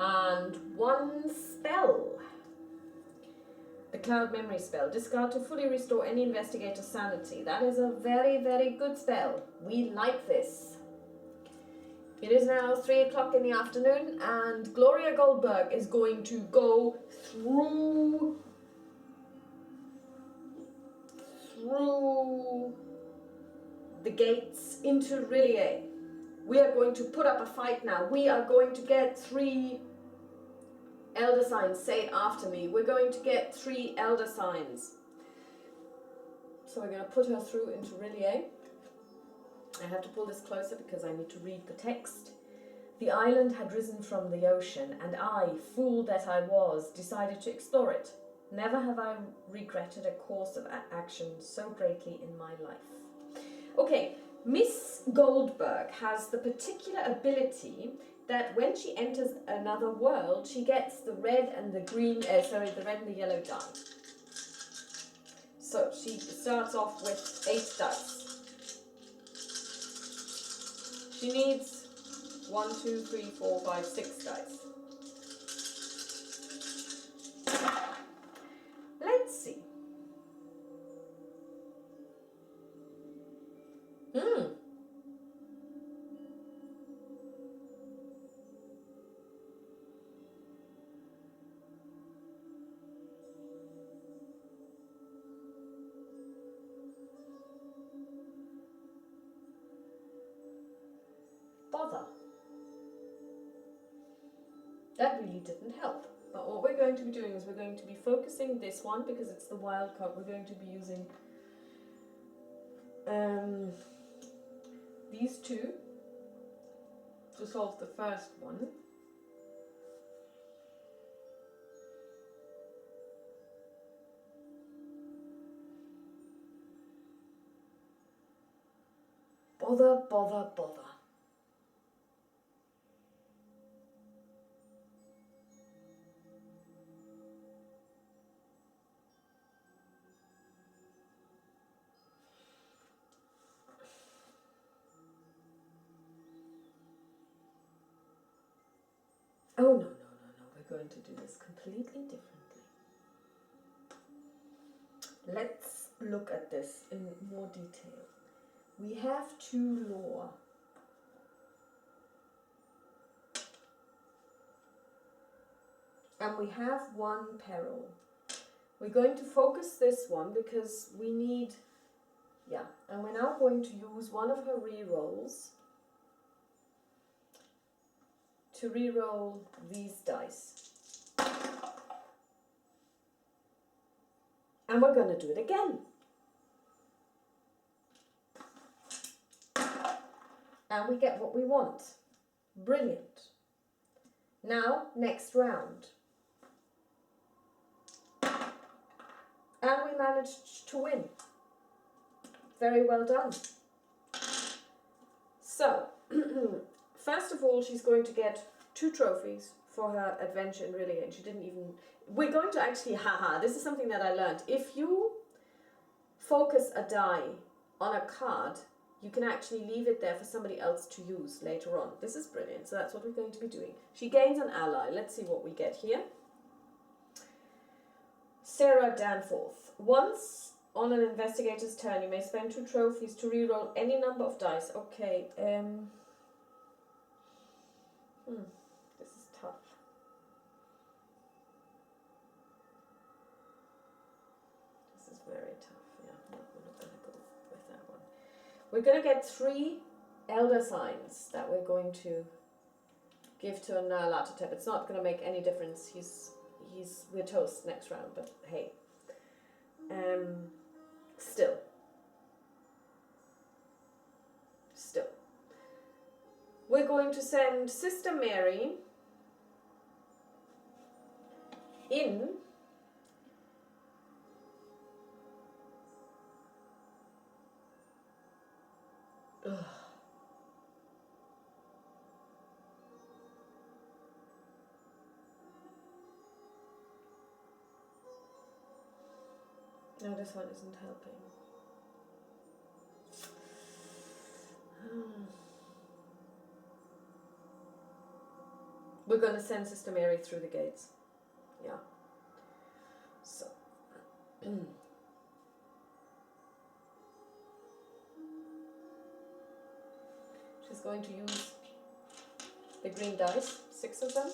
And 1 spell. The Cloud Memory spell. Discard to fully restore any investigator's sanity. That is a very, very good spell. We like this. It is now 3 o'clock in the afternoon and Gloria Goldberg is going to go through the gates into Rillier. We are going to put up a fight now. We are going to get 3 elder signs. Say it after me. We're going to get 3 elder signs. So we're going to put her through into Rillier. I have to pull this closer because I need to read the text. The island had risen from the ocean, and I, fool that I was, decided to explore it. Never have I regretted a course of action so greatly in my life. Okay, Miss Goldberg has the particular ability that when she enters another world, she gets the red and the green, the red and the yellow die. So she starts off with 8 dice. She needs 1, 2, 3, 4, 5, 6 dice. Let's see. Bother. That really didn't help. But what we're going to be doing is we're going to be focusing this one because it's the wild card. We're going to be using these 2 to solve the first one. Bother, bother, bother. Oh, no. We're going to do this completely differently. Let's look at this in more detail. We have 2 lore. And we have 1 peril. We're going to focus this one because we need, and we're now going to use one of her re-rolls to re-roll these dice. And we're going to do it again. And we get what we want. Brilliant. Now, next round. And we managed to win. Very well done. So, first of all, she's going to get 2 trophies for her adventure in Rillier, and she didn't even... We're going to actually, this is something that I learned. If you focus a die on a card, you can actually leave it there for somebody else to use later on. This is brilliant, so that's what we're going to be doing. She gains an ally. Let's see what we get here. Sarah Danforth. Once on an investigator's turn, you may spend 2 trophies to reroll any number of dice. Okay, this is tough. This is very tough. Yeah, no, we're not going to go with that one. We're going to get 3 elder signs that we're going to give to Nyarlathotep. It's not going to make any difference. We're toast next round, but hey. Still. We're going to send Sister Mary in No, this one isn't helping. We're going to send Sister Mary through the gates. Yeah. So. She's going to use the green dice, 6 of them.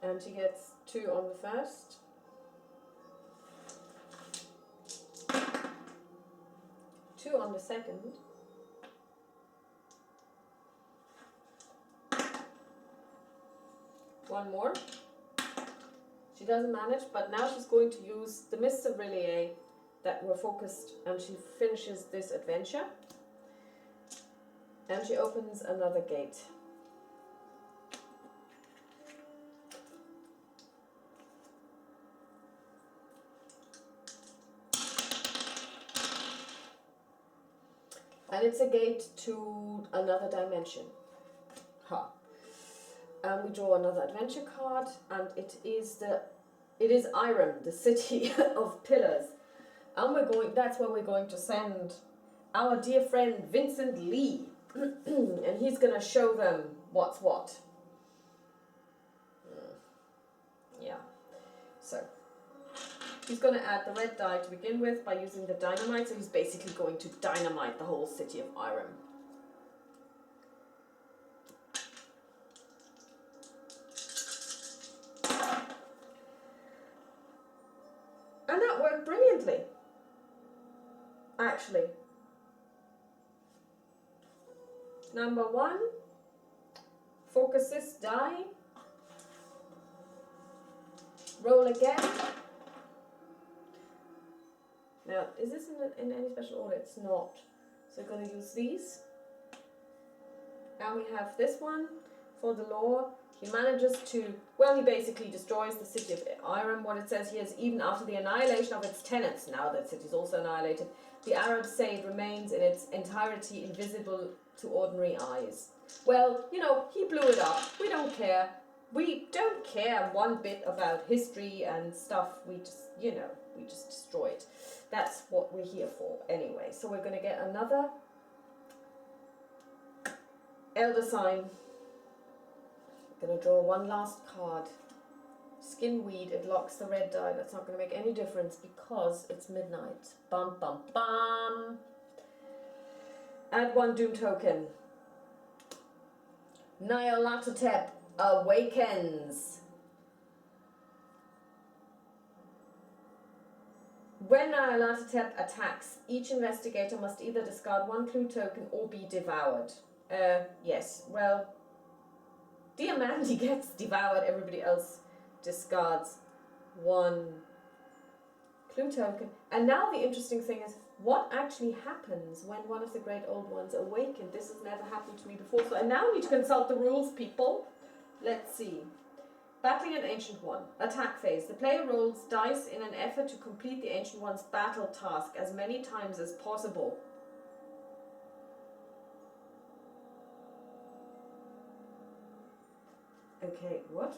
And she gets 2 on the first. 2 on the second. One more. She doesn't manage, but now she's going to use the Mists of R'lyeh that were focused, and she finishes this adventure. And she opens another gate. And it's a gate to another dimension. Ha. And we draw another adventure card, and it is Irem, the city of pillars. And that's where we're going to send our dear friend Vincent Lee. And he's gonna show them what's what. Yeah. So he's going to add the red die to begin with by using the dynamite, so he's basically going to dynamite the whole city of Irem. And that worked brilliantly, actually. Number 1, focus this die, roll again. Now, is this in any special order? It's not. So we're going to use these. And we have this one for the law. He manages to, well, he basically destroys the city of Irem. What it says here is, even after the annihilation of its tenants, now that city is also annihilated, the Arab Saint remains in its entirety invisible to ordinary eyes. Well, you know, he blew it up. We don't care. We don't care one bit about history and stuff. We just, we just destroy it. That's what we're here for anyway. So we're going to get another elder sign. We're going to draw one last card. Skinweed, it locks the red die. That's not going to make any difference because it's midnight. Bum, bum, bum. Add 1 doom token. Nyarlathotep awakens. When Nyarlathotep attacks, each investigator must either discard 1 clue token or be devoured. Yes, well, dear Mandy gets devoured, everybody else discards 1 clue token. And now the interesting thing is, what actually happens when one of the great old ones awaken? This has never happened to me before, so I now need to consult the rules, people. Let's see. Battling an Ancient One. Attack phase. The player rolls dice in an effort to complete the Ancient One's battle task as many times as possible. Okay, what?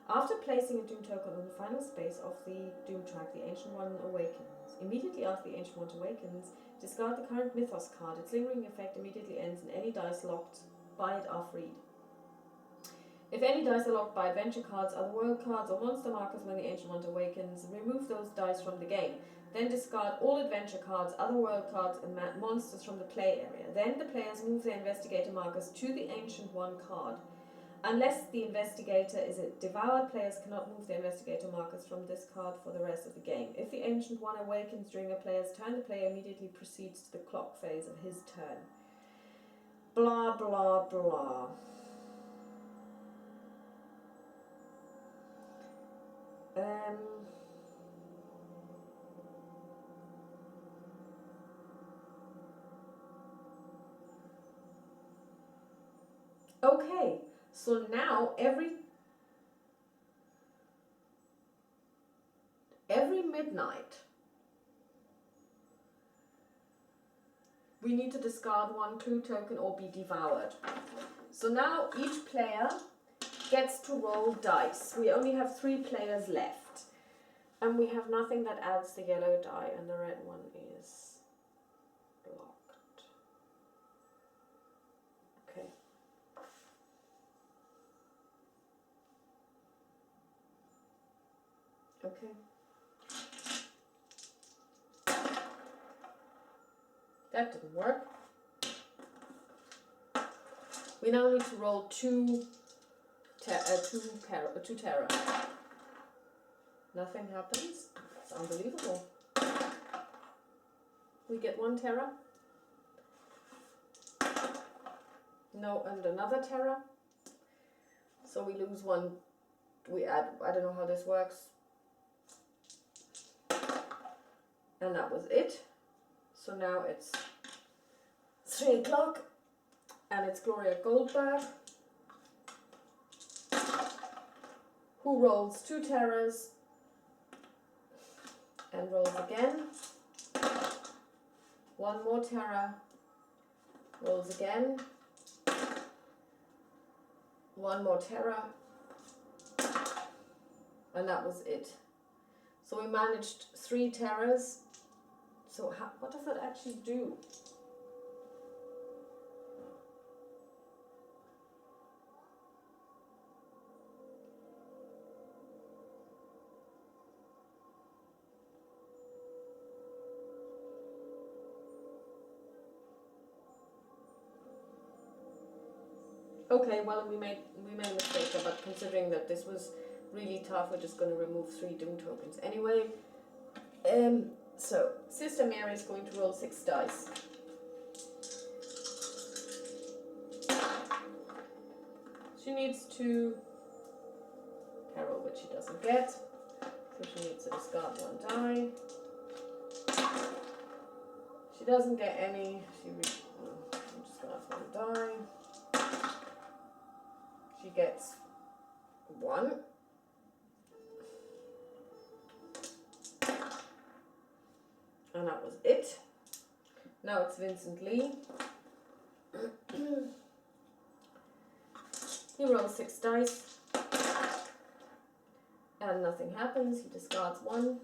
After placing a Doom token on the final space of the Doom track, the Ancient One awakens. Immediately after the Ancient One awakens, discard the current Mythos card. Its lingering effect immediately ends and any dice locked by it are freed. If any dice are locked by adventure cards, otherworld cards, or monster markers when the Ancient One awakens, remove those dice from the game. Then discard all adventure cards, otherworld cards, and monsters from the play area. Then the players move their investigator markers to the Ancient One card. Unless the investigator is devoured, players cannot move their investigator markers from this card for the rest of the game. If the Ancient One awakens during a player's turn, the player immediately proceeds to the clock phase of his turn. Blah, blah, blah. Okay, so now every midnight we need to discard one clue token or be devoured. So now each player gets to roll dice. We only have 3 players left. And we have nothing that adds the yellow die, and the red one is blocked. Okay. Okay. That didn't work. We now need to roll two terror. Nothing happens. It's unbelievable. We get 1 terror. No, and another terror. So we lose 1. We add, I don't know how this works. And that was it. So now it's 3 o'clock. And it's Gloria Goldberg, who rolls 2 terrors and rolls again. 1 more terror, rolls again. 1 more terror, and that was it. So we managed 3 terrors. So what does that actually do? Okay, well, we made a mistake, but considering that this was really tough, we're just going to remove 3 Doom tokens anyway. So Sister Mary is going to roll 6 dice. She needs to Carol, which she doesn't get, so she needs to discard 1 die. She doesn't get any. I'm just going to have 1 die. She gets 1. And that was it. Now it's Vincent Lee. He rolls 6 dice. And nothing happens. He discards 1.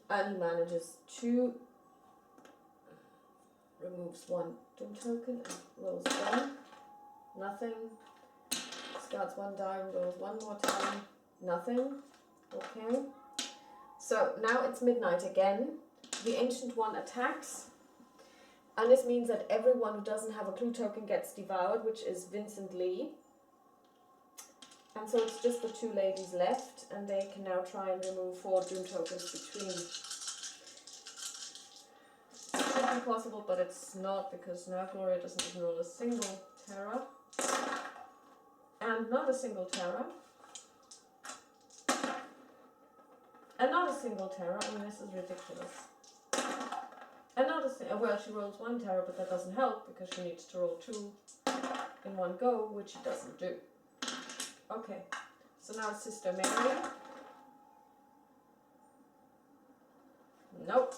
And he manages to removes 1 Doom token and rolls 1. Nothing. Discards 1 die, rolls 1 more time. Nothing. Okay. So now it's midnight again. The Ancient One attacks. And this means that everyone who doesn't have a clue token gets devoured, which is Vincent Lee. And so it's just the 2 ladies left, and they can now try and remove 4 Doom tokens between. Be possible, but it's not, because now Gloria doesn't even roll a single terror and not a single terror and not a single terror. I mean, this is ridiculous. And not a well, she rolls 1 terror, but that doesn't help because she needs to roll 2 in 1 go, which she doesn't do. Okay, so now it's Sister Mary. Nope.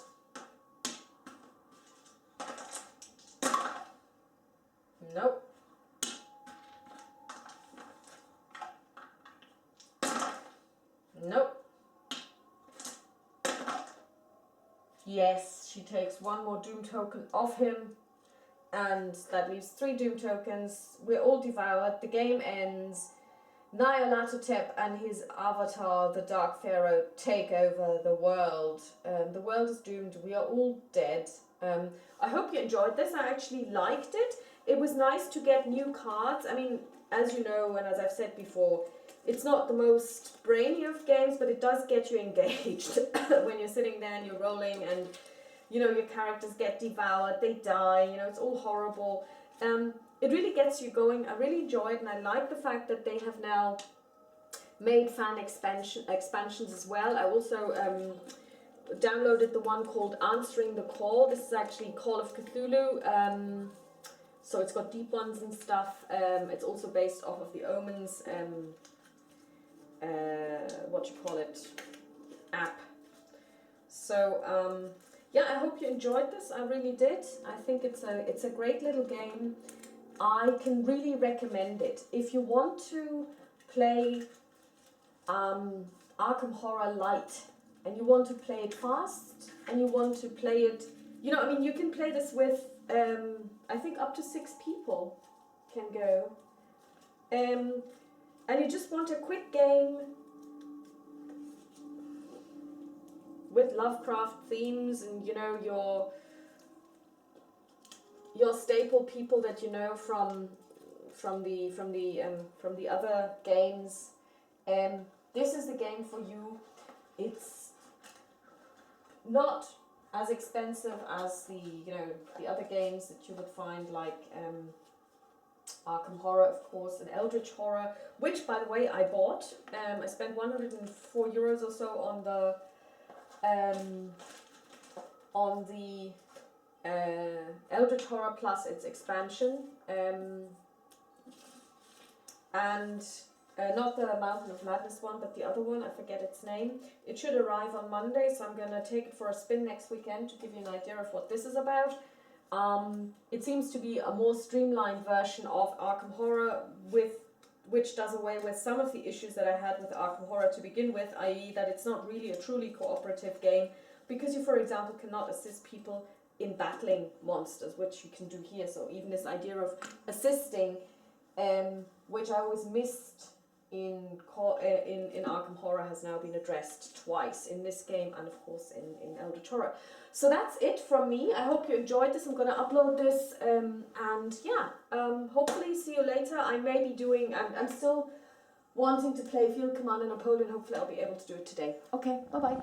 Yes, she takes one more Doom token off him, and that leaves 3 Doom tokens. We're all devoured. The game ends. Nyarlathotep and his avatar, the Dark Pharaoh, take over the world. The world is doomed. We are all dead. I hope you enjoyed this. I actually liked it. It was nice to get new cards. I mean, as you know, and as I've said before, it's not the most brainy of games, but it does get you engaged when you're sitting there and you're rolling and, you know, your characters get devoured, they die, you know, it's all horrible. It really gets you going. I really enjoy it, and I like the fact that they have now made fan expansions as well. I also downloaded the one called Answering the Call. This is actually Call of Cthulhu. So it's got deep ones and stuff. It's also based off of the Omens, app. So yeah, I hope you enjoyed this. I really did. I think it's a great little game. I can really recommend it. If you want to play Arkham Horror Light, and you want to play it fast, and you want to play it, you know, I mean, you can play this with, I think up to 6 people can go. And you just want a quick game with Lovecraft themes and, you know, your staple people that you know from the other games. This is the game for you. It's not as expensive as the other games that you would find, like Arkham Horror, of course, and Eldritch Horror, which, by the way, I bought. I spent 104 euros or so on the Eldritch Horror plus its expansion, and not the Mountain of Madness one, but the other one, I forget its name. It should arrive on Monday, so I'm going to take it for a spin next weekend to give you an idea of what this is about. It seems to be a more streamlined version of Arkham Horror, which does away with some of the issues that I had with Arkham Horror to begin with, i.e. that it's not really a truly cooperative game, because you, for example, cannot assist people in battling monsters, which you can do here. So even this idea of assisting, which I always missed in Arkham Horror, has now been addressed twice in this game and of course in Eldritch Horror. So that's it from me. I hope you enjoyed this. I'm going to upload this and yeah, hopefully see you later. I may be doing, I'm still wanting to play Field Commander Napoleon. Hopefully I'll be able to do it today. Okay, bye bye.